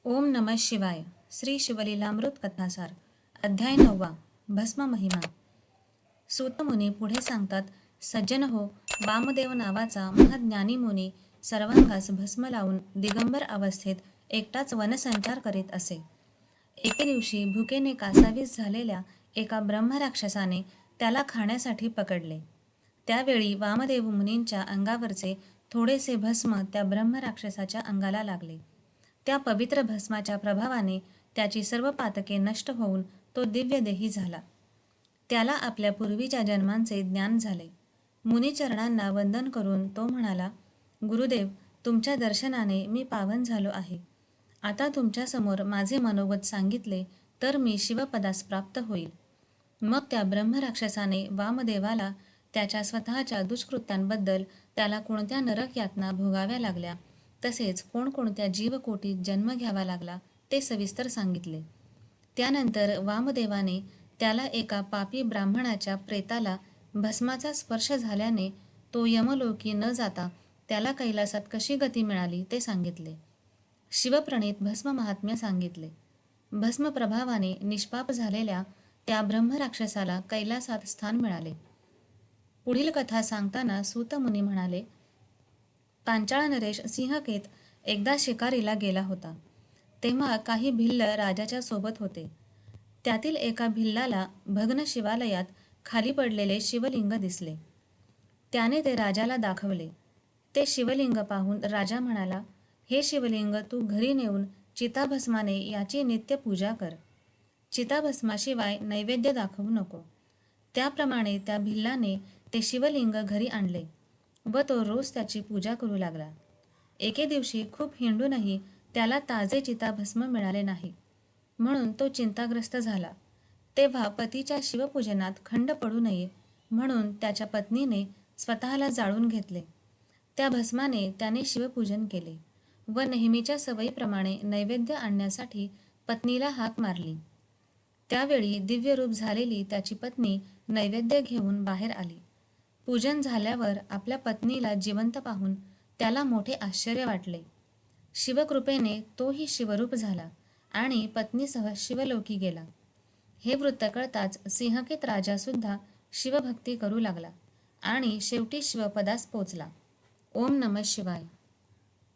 ओम नमः शिवाय. श्री शिवलीलामृत कथासार. अध्याय 9. भस्म महिमा. सूत मुनी पुढे सांगतात, सज्जन हो, वामदेव नावाचा महाज्ञानी मुनी सर्वांगास भस्म लावून दिगंबर अवस्थेत एकटाच वनसंचार करीत असे. एके दिवशी भुकेने कासावीस झालेल्या एका ब्रह्मराक्षसाने त्याला खाण्यासाठी पकडले. त्यावेळी वामदेव मुनींच्या अंगावरचे थोडेसे भस्म त्या ब्रह्मराक्षसाच्या अंगाला लागले. त्या पवित्र भस्माच्या प्रभावाने त्याची सर्व पातके नष्ट होऊन तो दिव्यदेही झाला. त्याला आपल्या पूर्वीच्या जन्मांचे ज्ञान झाले. मुनिचरणांना वंदन करून तो म्हणाला, गुरुदेव, तुमच्या दर्शनाने मी पावन झालो आहे. आता तुमच्यासमोर माझे मनोगत सांगितले तर मी शिवपदास प्राप्त होईल. मग त्या ब्रह्मराक्षसाने वामदेवाला त्याच्या स्वतःच्या दुष्कृत्यांबद्दल त्याला कोणत्या नरक यातना भोगाव्या लागल्या, तसेच कोणकोणत्या जीवकोटीत जन्म घ्यावा लागला ते सविस्तर सांगितले. त्यानंतर वामदेवाने त्याला एका पापी ब्राह्मणाच्या प्रेताला भस्माचा स्पर्श झाल्याने तो यमलोकी न जाता त्याला कैलासात कशी गती मिळाली ते सांगितले. शिवप्रणीत भस्म महात्म्य सांगितले. भस्म प्रभावाने निष्पाप झालेल्या त्या ब्रह्मराक्षसाला कैलासात स्थान मिळाले. पुढील कथा सांगताना सूतमुनी म्हणाले, पांचाळ नरेश सिंहकेत एकदा शिकारीला गेला होता. तेव्हा काही भिल्ल राजाच्या सोबत होते. त्यातील एका भिल्लाला भग्न शिवालयात खाली पडलेले शिवलिंग दिसले. त्याने ते राजाला दाखवले. ते शिवलिंग पाहून राजा म्हणाला, हे शिवलिंग तू घरी नेऊन चिताभस्माने याची नित्य पूजा कर. चिताभस्माशिवाय नैवेद्य दाखवू नको. त्याप्रमाणे त्या भिल्लाने ते शिवलिंग घरी आणले व तो रोज त्याची पूजा करू लागला. एके दिवशी खूप हिंडूनही त्याला ताजे चिताभस्म मिळाले नाही, म्हणून तो चिंताग्रस्त झाला. तेव्हा पतीच्या शिवपूजनात खंड पडू नये म्हणून त्याच्या पत्नीने स्वतःला जाळून घेतले. त्या भस्माने त्याने शिवपूजन केले व नेहमीच्या सवयीप्रमाणे नैवेद्य आणण्यासाठी पत्नीला हाक मारली. त्यावेळी दिव्यरूप झालेली त्याची पत्नी नैवेद्य घेऊन बाहेर आली. पूजन झाल्यावर आपल्या पत्नीला जिवंत पाहून त्याला मोठे आश्चर्य वाटले. शिवकृपेने तोही शिवरूप झाला आणि पत्नीसह शिवलोकी गेला. हे वृत्त कळताच सिंहकेत राजा सुद्धा शिवभक्ती करू लागला आणि शेवटी शिवपदास पोचला. ओम नमः शिवाय.